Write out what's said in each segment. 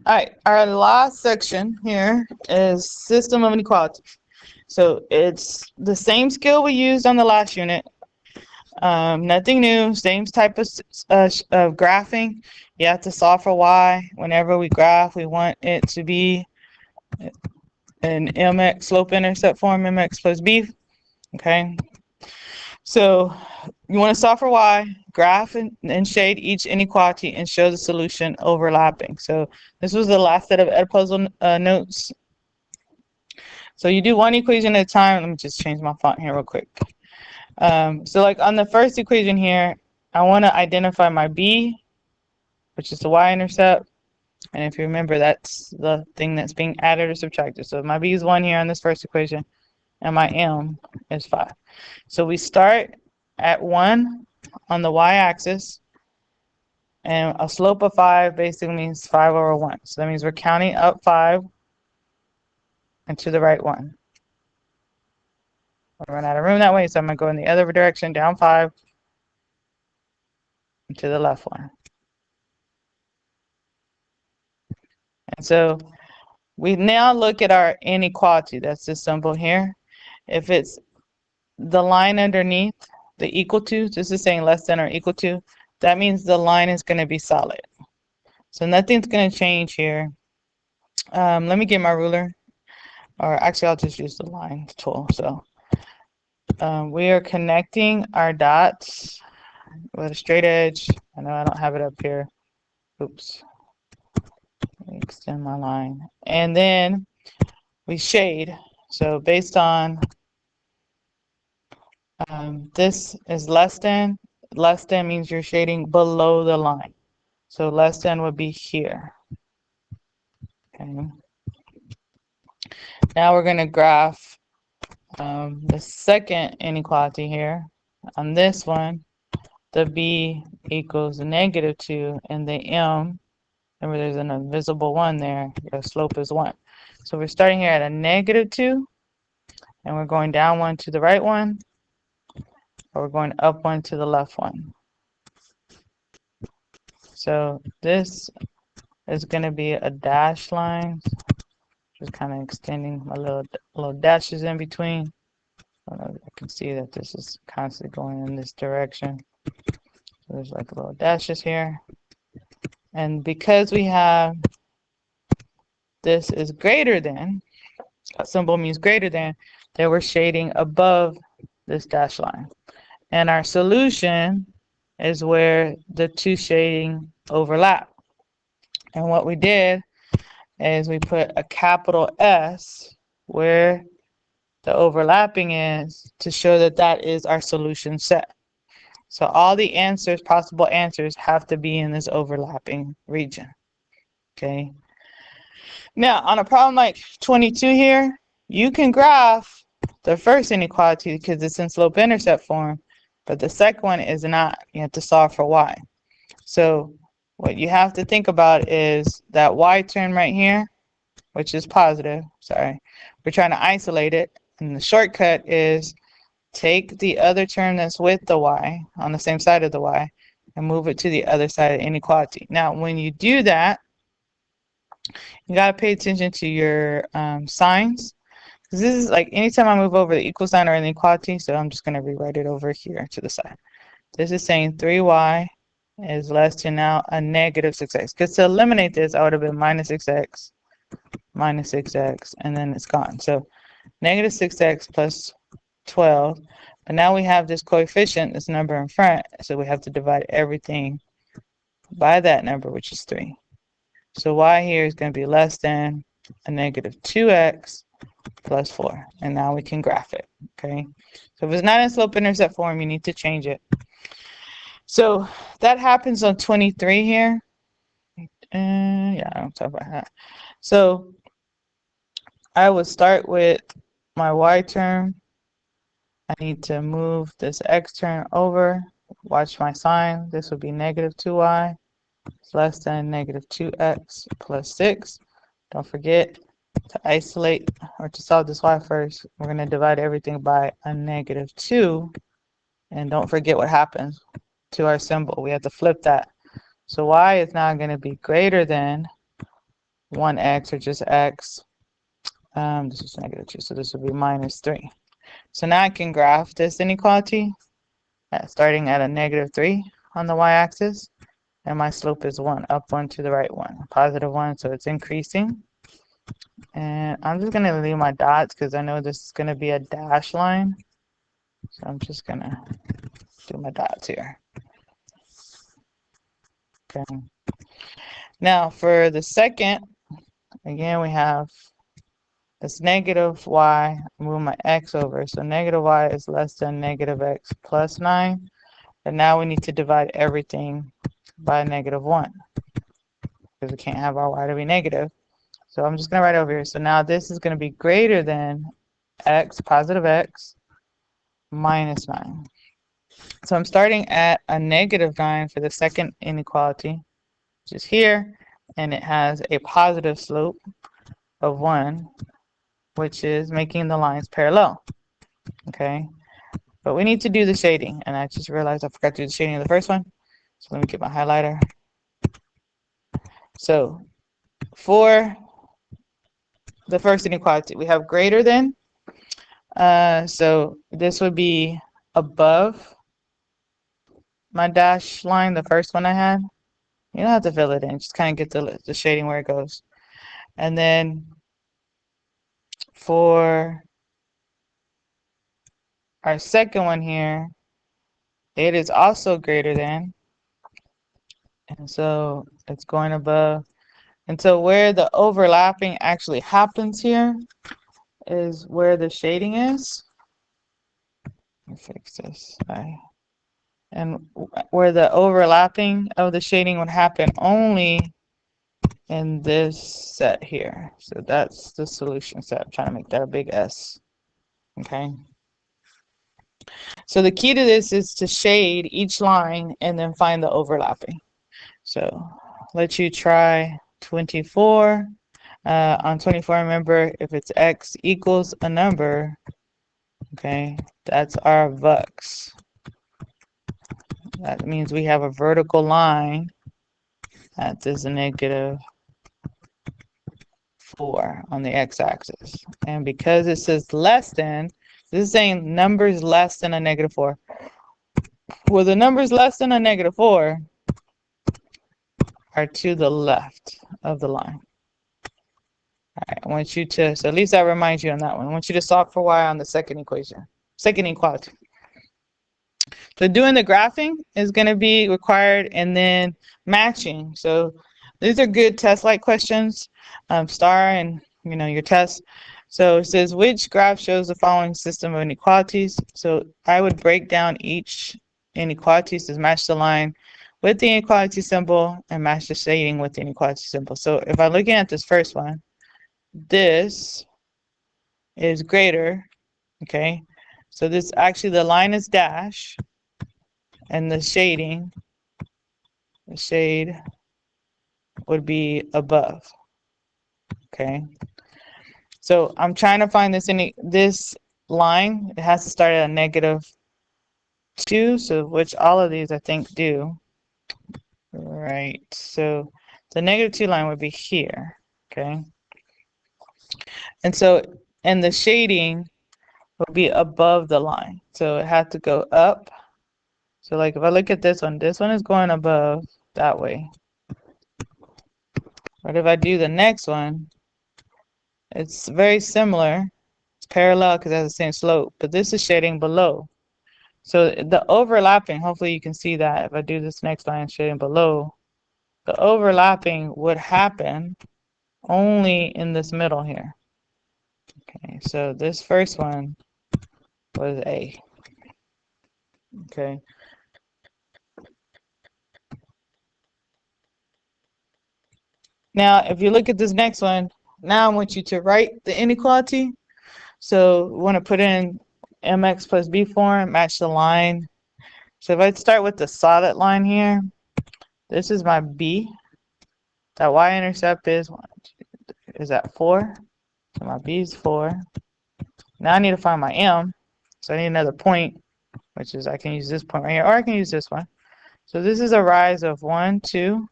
All right, our last section here is system of inequality. So it's the same skill we used on the last unit. Nothing new, same type of graphing. You have to solve for y. Whenever we graph, we want it to be an mx slope-intercept form, mx plus b. Okay, so you want to solve for y, graph and shade each inequality and show the solution overlapping. So this was the last set of Edpuzzle notes. So you do one equation at a time. Let me just change my font here real quick. So like on the first equation here, I want to identify my b, which is the y-intercept. And if you remember, that's the thing that's being added or subtracted. So my b is 1 here on this first equation, and my m is 5. So we start at 1 on the y-axis, and a slope of 5 basically means 5 over 1. So that means we're counting up 5 and to the right 1. I run out of room that way, so I'm going to go in the other direction, down 5 and to the left 1. And so we now look at our inequality. That's this symbol here. If it's the line underneath, the equal to, this is saying less than or equal to, that means the line is going to be solid. So nothing's going to change here. Let me get my ruler. Or actually, I'll just use the line tool. So we are connecting our dots with a straight edge. I know I don't have it up here. Oops. Let me extend my line. And then we shade. So based on this is less than means you're shading below the line. So less than would be here. Okay. Now we're going to graph the second inequality here. On this one, the b equals -2, and the m, remember there's an invisible 1 there, the slope is 1. So we're starting here at a -2, and we're going down 1 to the right 1, or we're going up 1 to the left 1. So this is going to be a dashed line, just kind of extending my little dashes in between. I don't know if I can see that this is constantly going in this direction. So there's like little dashes here. And because we have this is greater than, a symbol means greater than, that we're shading above this dash line. And our solution is where the two shading overlap. And what we did is we put a capital S where the overlapping is to show that that is our solution set. So all the answers, possible answers, have to be in this overlapping region. Okay. Now, on a problem like 22 here, you can graph the first inequality because it's in slope-intercept form, but the second one is not. You have to solve for y. So what you have to think about is that y term right here, which is positive. Sorry. We're trying to isolate it, and the shortcut is take the other term that's with the y on the same side of the y and move it to the other side of the inequality. Now, when you do that, you got to pay attention to your signs. Because this is like anytime I move over the equal sign or an equality, so I'm just going to rewrite it over here to the side. This is saying 3y is less than now a -6x. Because to eliminate this, I would have been -6x, and then it's gone. So -6x plus 12. But now we have this coefficient, this number in front, so we have to divide everything by that number, which is 3. So y here is going to be less than a -2x plus 4. And now we can graph it. Okay. So if it's not in slope-intercept form, you need to change it. So that happens on 23 here. Yeah, I don't talk about that. So I would start with my y term. I need to move this x term over. Watch my sign. This would be -2y. It's less than -2x plus 6. Don't forget to isolate or to solve this y first. We're going to divide everything by a -2. And don't forget what happens to our symbol. We have to flip that. So y is now going to be greater than 1x or just x. This is negative 2, so this would be minus 3. So now I can graph this inequality starting at a negative 3 on the y-axis, and my slope is 1, up 1 to the right 1, positive 1, so it's increasing. And I'm just going to leave my dots because I know this is going to be a dash line. So I'm just going to do my dots here. Okay. Now for the second, again, we have this negative y, move my x over. So negative y is less than negative x plus 9. And now we need to divide everything by negative 1 because we can't have our y to be negative. So I'm just going to write over here. So now this is going to be greater than x, positive x, minus 9. So I'm starting at a negative 9 for the second inequality, which is here, and it has a positive slope of 1, which is making the lines parallel. Okay, but we need to do the shading, and I just realized I forgot to do the shading of the first one. So let me get my highlighter. So for the first inequality, we have greater than. So this would be above my dash line, the first one I had. You don't have to fill it in, just kind of get the shading where it goes. And then for our second one here, it is also greater than. And so it's going above. And so where the overlapping actually happens here is where the shading is. Let me fix this. And where the overlapping of the shading would happen only in this set here. So that's the solution set. I'm trying to make that a big S. Okay. So the key to this is to shade each line and then find the overlapping. So let you try 24. On 24, remember, if it's x equals a number, okay, that's our vux. That means we have a vertical line that is a negative 4 on the x-axis. And because it says less than, this is saying numbers less than a negative 4. Well, the numbers less than a negative 4 are to the left of the line. All right, I want you to, so at least that reminds you on that one. I want you to solve for y on the second equation, second inequality. So doing the graphing is going to be required, and then matching. So these are good test-like questions, star and your test. So it says which graph shows the following system of inequalities. So I would break down each inequality to match the line with the inequality symbol and match the shading with the inequality symbol. So if I'm looking at this first one, this is greater, okay? So this actually, the line is dash, and the shading, the shade would be above, okay? So I'm trying to find this line. It has to start at a negative 2, so which all of these I think do. Right, so the negative 2 line would be here, okay? And so, and the shading would be above the line. So it had to go up. So like if I look at this one is going above that way. But if I do the next one, it's very similar. It's parallel because it has the same slope, but this is shading below. So the overlapping, hopefully you can see that if I do this next line shading below, the overlapping would happen only in this middle here. Okay, so this first one was A. Okay. Now, if you look at this next one, now I want you to write the inequality. So we want to put in mx plus b form, match the line. So if I start with the solid line here, this is my b. That y-intercept is at 4. So my b is 4. Now I need to find my m. So I need another point, which is I can use this point right here, or I can use this one. So this is a rise of 1, 2,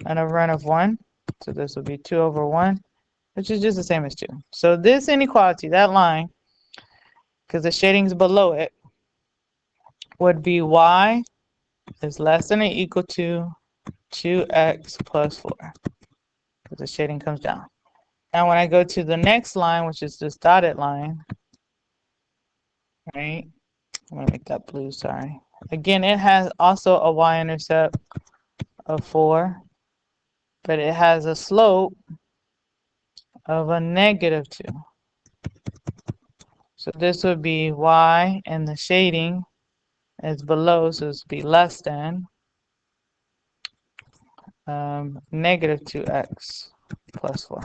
and a run of 1. So this will be 2 over 1, which is just the same as 2. So this inequality, that line, because the shading is below it, would be y is less than or equal to 2x plus 4, because the shading comes down. Now when I go to the next line, which is this dotted line, right? I'm gonna make that blue, sorry. Again, it has also a y-intercept of 4, but it has a slope of a negative 2. So this would be y, and the shading is below, so this would be less than negative 2x plus 4.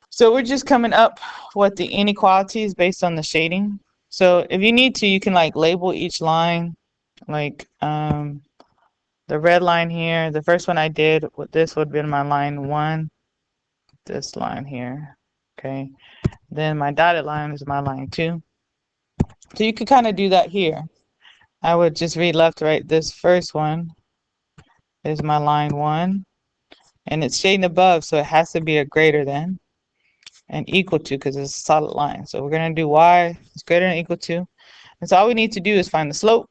So we're just coming up with the inequalities based on the shading. So if you need to, you can like label each line, like the red line here. The first one I did with this would be my line 1, this line here, okay? Then my dotted line is my line 2. So you could kind of do that here. I would just read left to right. This first one is my line 1, and it's shading above, so it has to be a greater than and equal to, because it's a solid line. So we're going to do y is greater than or equal to. And so all we need to do is find the slope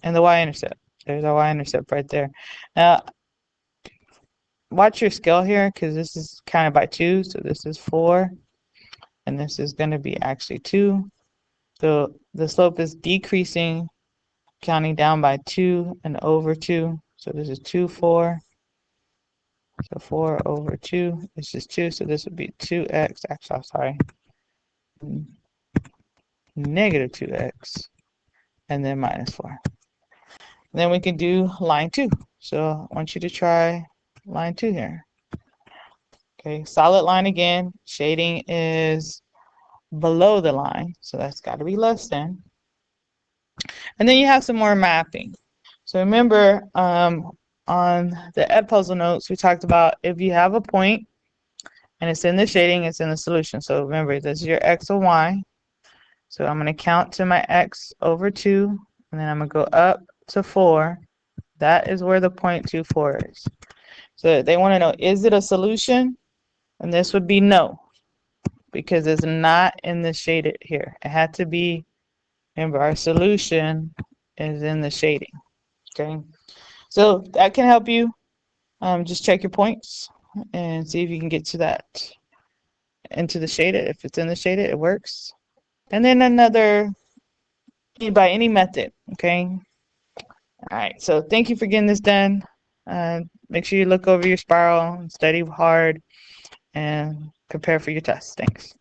and the y-intercept. There's our y-intercept right there. Now, watch your scale here, because this is counted by 2. So this is 4, and this is going to be actually 2. So the slope is decreasing, counting down by 2 and over 2. So this is 2, 4. So 4 over 2, this is 2, so this would be 2x, actually, I'm sorry, negative 2x, and then minus 4. And then we can do line 2. So I want you to try line 2 here. Okay, solid line again, shading is below the line, so that's got to be less than. And then you have some more mapping. So remember, on the Edpuzzle notes, we talked about if you have a point and it's in the shading, it's in the solution. So remember, this is your x and y. So I'm going to count to my x over 2, and then I'm going to go up to 4. That is where the point 2, 4 is. So they want to know, is it a solution? And this would be no, because it's not in the shaded here. It had to be, remember, our solution is in the shading. Okay. So that can help you. Just check your points and see if you can get to that, into the shaded. If it's in the shaded, it works. And then another, by any method, okay? All right, so thank you for getting this done. Make sure you look over your spiral and study hard and prepare for your test. Thanks.